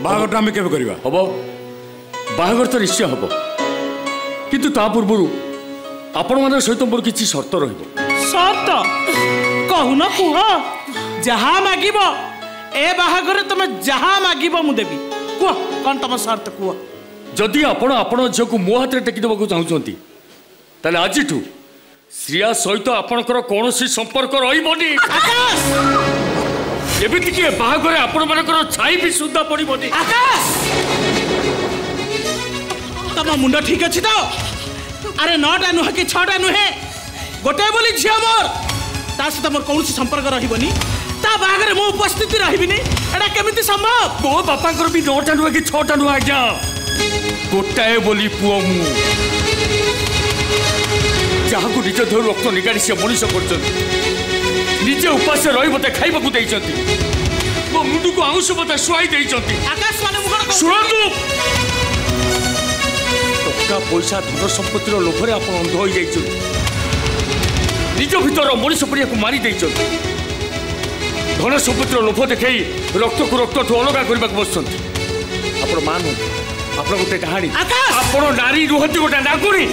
बाहागरटा आमे केबे करिबा हम बाहागर तो निश्चय हम किंतु ता पूर्व आपण मान सहित मोर किसी शर्त रहिबो। शर्त कहून कुह जहाँ मागिब ए बाहागर तुम जहाँ मागिब मु देबी कुह कौन तुम शर्त कुह। जदि आपण आपण झील को मो हाथ में टेकी देवा चाहते ताले आज श्रिया सहित आपणकर कौन संपर्क रही एमती कि बाहागर आपण मानकर छाई भी सुधा पड़ोनी। आकाश तम मुंड ठीक अच्छी तो अरे 9टा नुहे कि 6टा नुहे गोटे बोली झील मोर ता सहित मोर कौन संपर्क रही ता बाहागर मो उपस्थिति रही एटा केमिति संभव। मो बापा भी 9टा नुहे कि 6टा नुहे आज्ञा गोटाए बोली पुओ मु जहाँ को निज देह रक्त निगाड़ी से मनीष कर निजे उपास रही मत खाइबा मो मुंडू को आउस मत शुआई आकाश माने शुणु टका पैसा धन संपत्तिर लोभरे आप अंध हो निज भीतर मनीष पड़िया को मारी धन संपत्तिर लोभ देखा रक्त को रक्त ठू अलग करने बस आप मान आप गोटे कहानी आप नारी रुहती गोटे नागुणी